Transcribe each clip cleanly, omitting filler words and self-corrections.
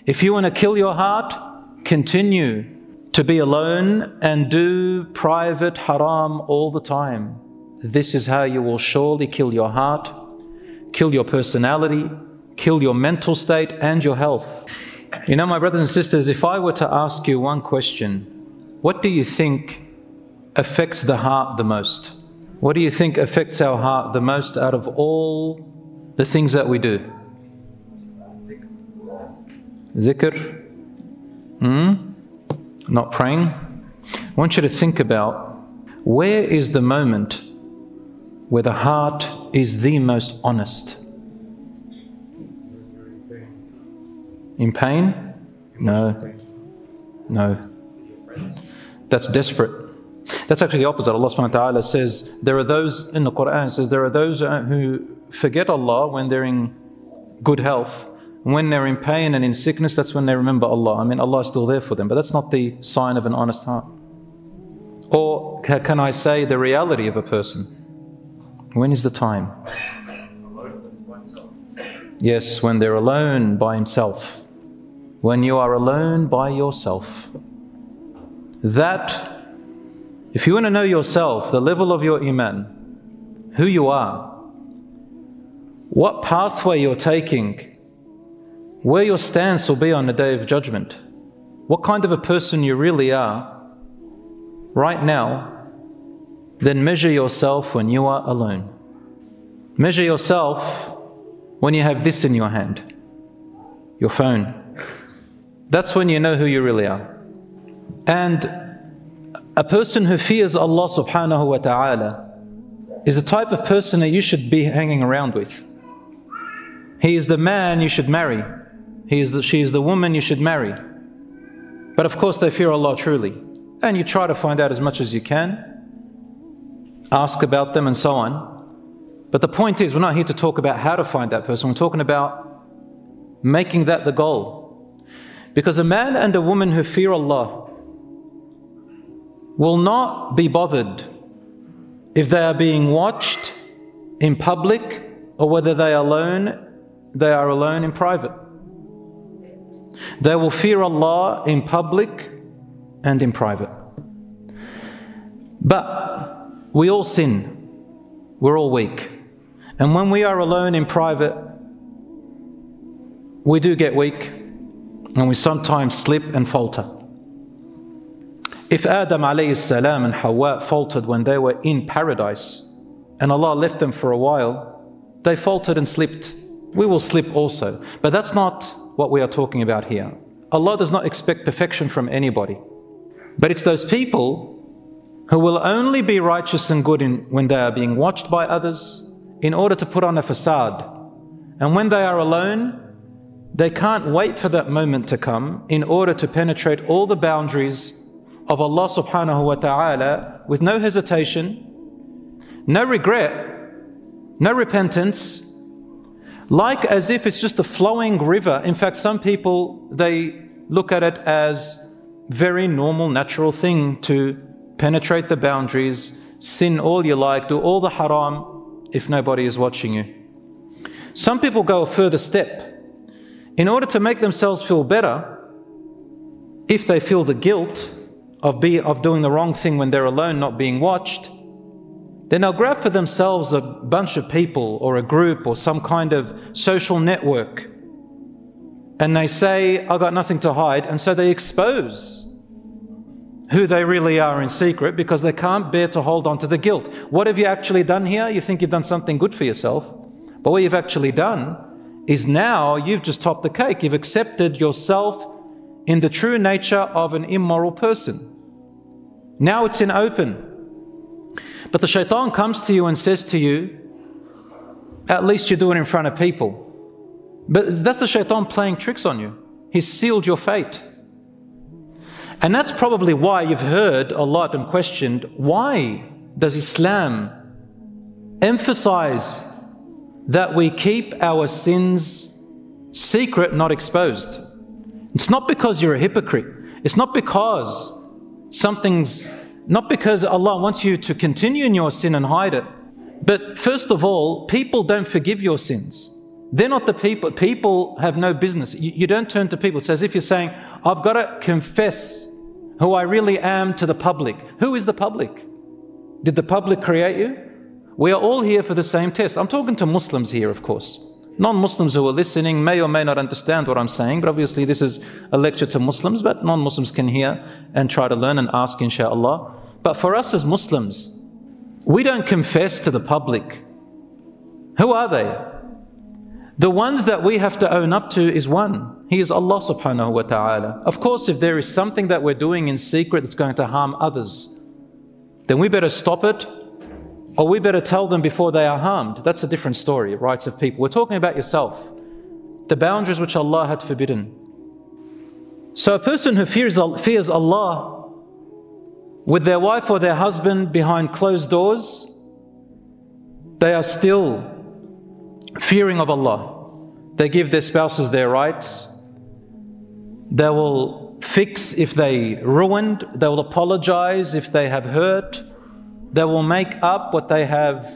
If you want to kill your heart, continue to be alone and do private haram all the time. This is how you will surely kill your heart, kill your personality, kill your mental state and your health. You know, my brothers and sisters, if I were to ask you one question, what do you think affects the heart the most? What do you think affects our heart the most out of all the things that we do? Zikr? Not praying? I want you to think about, where is the moment where the heart is the most honest? In pain? No. No. That's desperate. That's actually the opposite. Allah subhanahu wa ta'ala says, there are those, in the Quran, says there are those who forget Allah when they're in good health. When they're in pain and in sickness, that's when they remember Allah. I mean, Allah is still there for them, but that's not the sign of an honest heart. Or can I say the reality of a person? When is the time? Yes, when they're alone by himself. When you are alone by yourself. That, if you want to know yourself, the level of your iman, who you are, what pathway you're taking, where your stance will be on the Day of Judgment, what kind of a person you really are right now, then measure yourself when you are alone. Measure yourself when you have this in your hand, your phone. That's when you know who you really are. And a person who fears Allah subhanahu wa ta'ala is the type of person that you should be hanging around with. He is the man you should marry. She is the woman you should marry. But of course they fear Allah truly. And you try to find out as much as you can, ask about them and so on. But the point is, we're not here to talk about how to find that person. We're talking about making that the goal. Because a man and a woman who fear Allah will not be bothered if they are being watched in public or whether they are alone in private. They will fear Allah in public and in private. But we all sin. We're all weak. And when we are alone in private, we do get weak and we sometimes slip and falter. If Adam alayhi salam and Hawa faltered when they were in paradise and Allah left them for a while, they faltered and slipped. We will slip also. But that's not what we are talking about here. Allah does not expect perfection from anybody. But it's those people who will only be righteous and good when they are being watched by others in order to put on a facade. And when they are alone, they can't wait for that moment to come in order to penetrate all the boundaries of Allah subhanahu wa ta'ala with no hesitation, no regret, no repentance, like as if it's just a flowing river. In fact, some people, they look at it as very normal, natural thing to penetrate the boundaries, sin all you like, do all the haram if nobody is watching you. Some people go a further step. In order to make themselves feel better, if they feel the guilt of doing the wrong thing when they're alone, not being watched, then they'll grab for themselves a bunch of people or a group or some kind of social network. And they say, I've got nothing to hide. And so they expose who they really are in secret because they can't bear to hold on to the guilt. What have you actually done here? You think you've done something good for yourself. But what you've actually done is now you've just topped the cake. You've accepted yourself in the true nature of an immoral person. Now it's in open. But the shaitan comes to you and says to you, at least you do it in front of people. But that's the shaitan playing tricks on you. He's sealed your fate. And that's probably why you've heard a lot and questioned, why does Islam emphasize that we keep our sins secret, not exposed? It's not because you're a hypocrite. It's not because not because Allah wants you to continue in your sin and hide it. But first of all, people don't forgive your sins. They're not the people. People have no business. You don't turn to people. It's as if you're saying, I've got to confess who I really am to the public. Who is the public? Did the public create you? We are all here for the same test. I'm talking to Muslims here, of course. Non-Muslims who are listening may or may not understand what I'm saying, but obviously this is a lecture to Muslims, but non-Muslims can hear and try to learn and ask, inshallah. But for us as Muslims, we don't confess to the public. Who are they? The ones that we have to own up to is one. He is Allah subhanahu wa ta'ala. Of course, if there is something that we're doing in secret that's going to harm others, then we better stop it, or we better tell them before they are harmed. That's a different story, rights of people. We're talking about yourself, the boundaries which Allah had forbidden. So a person who fears Allah with their wife or their husband behind closed doors, they are still fearing of Allah. They give their spouses their rights. They will fix if they ruined. They will apologize if they have hurt. They will make up what they have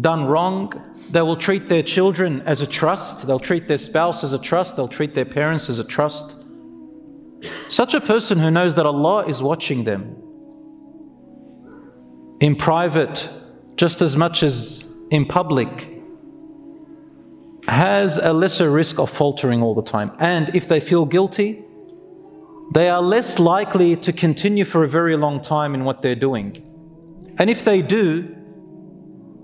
done wrong. They will treat their children as a trust. They'll treat their spouse as a trust. They'll treat their parents as a trust. Such a person who knows that Allah is watching them in private just as much as in public has a lesser risk of faltering all the time. And if they feel guilty, they are less likely to continue for a very long time in what they're doing. And if they do,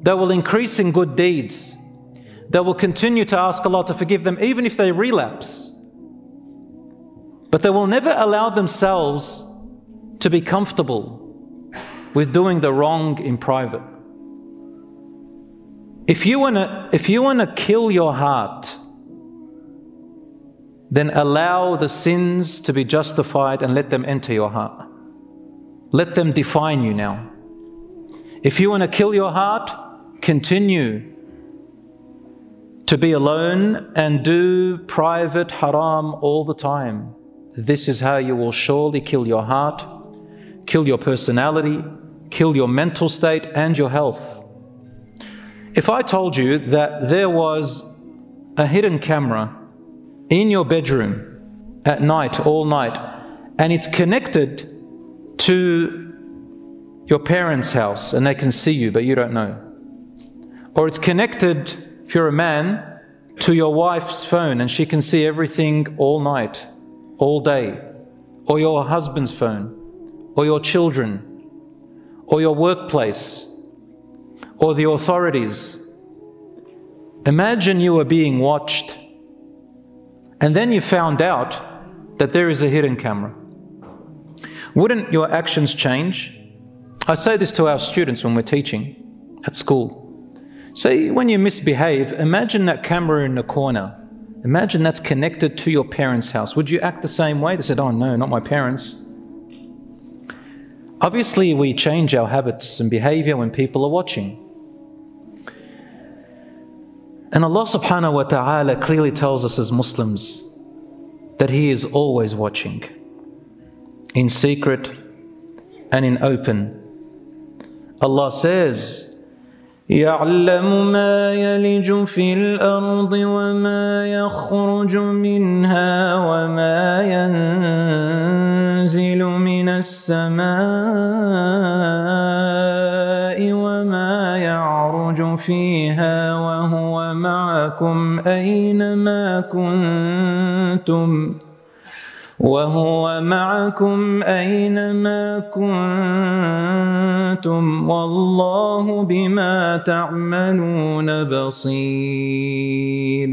they will increase in good deeds. They will continue to ask Allah to forgive them even if they relapse. But they will never allow themselves to be comfortable with doing the wrong in private. If you want to kill your heart, then allow the sins to be justified and let them enter your heart. Let them define you now. If you want to kill your heart, continue to be alone and do private haram all the time. This is how you will surely kill your heart, kill your personality, kill your mental state and your health. If I told you that there was a hidden camera in your bedroom at night, all night, and it's connected to your parents' house and they can see you but you don't know, or it's connected, if you're a man, to your wife's phone and she can see everything all night, all day, or your husband's phone, or your children, or your workplace, or the authorities. Imagine you were being watched and then you found out that there is a hidden camera. Wouldn't your actions change? I say this to our students when we're teaching at school. Say, when you misbehave, imagine that camera in the corner. Imagine that's connected to your parents' house. Would you act the same way? They said, oh no, not my parents. Obviously, we change our habits and behavior when people are watching. And Allah subhanahu wa ta'ala clearly tells us as Muslims that He is always watching, in secret and in open. Allah says, يَعْلَمُ مَا يَلِجُ فِي الْأَرْضِ وَمَا يَخْرُجُ مِنْهَا وَمَا يَنزِلُ مِنَ السَّمَاءِ وَمَا يَعْرُجُ فِيهَا وَهُوَ مَعَكُمْ أَيْنَمَا كُنْتُمْ وَاللَّهُ بِمَا تَعْمَلُونَ بَصِيرٌ.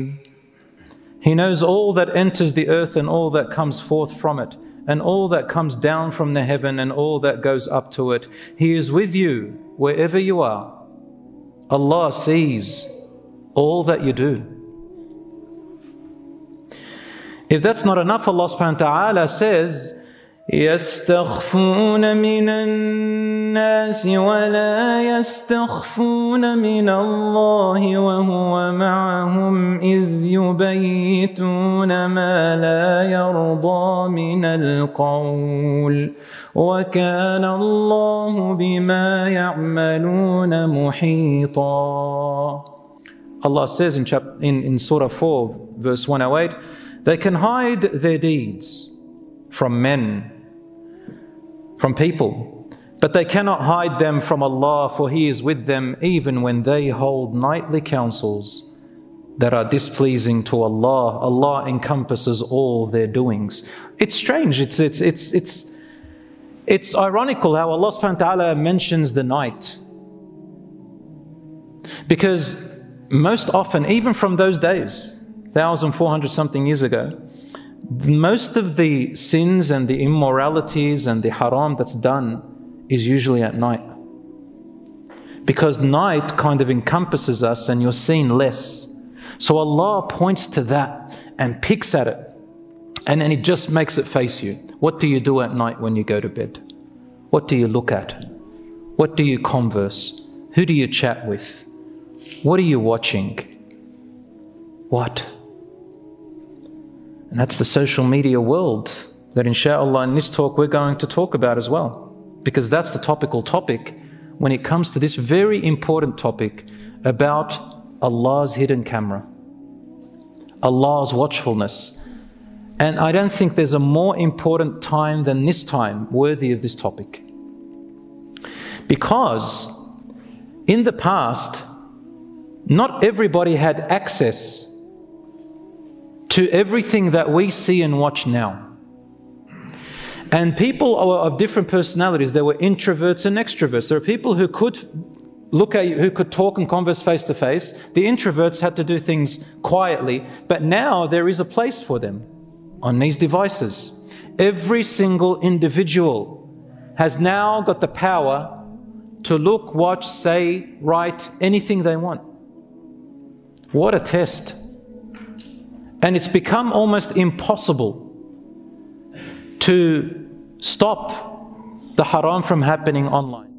He knows all that enters the earth and all that comes forth from it, and all that comes down from the heaven and all that goes up to it. He is with you wherever you are. Allah sees all that you do. If that's not enough, Allah subhanahu wa ta'ala says, يَسْتَخْفُونَ مِنَ النَّاسِ وَلَا يَسْتَخْفُونَ مِنَ اللَّهِ وَهُوَ مَعَهُمْ إِذْ يُبَيِّتُونَ مَا لَا يَرْضَى مِنَ الْقَوْلِ وَكَانَ اللَّهُ بِمَا يَعْمَلُونَ مُحِيطًا. Allah says in Surah 4, verse 108, they can hide their deeds from men, from people, but they cannot hide them from Allah, for He is with them even when they hold nightly councils that are displeasing to Allah. Allah encompasses all their doings. It's strange. It's ironical how Allah subhanahu wa ta'ala mentions the night. Because most often, even from those days, 1,400 something years ago, most of the sins and the immoralities and the haram that's done is usually at night. Because night kind of encompasses us and you're seen less. So Allah points to that and picks at it. And then He just makes it face you. What do you do at night when you go to bed? What do you look at? What do you converse? Who do you chat with? What are you watching? What? And that's the social media world that inshallah in this talk we're going to talk about as well. Because that's the topical topic when it comes to this very important topic about Allah's hidden camera, Allah's watchfulness. And I don't think there's a more important time than this time worthy of this topic. Because in the past, not everybody had access to everything that we see and watch now. And people are of different personalities. There were introverts and extroverts. There are people who could look at you, who could talk and converse face to face. The introverts had to do things quietly. But now there is a place for them on these devices. Every single individual has now got the power to look, watch, say, write anything they want. What a test. And it's become almost impossible to stop the haram from happening online.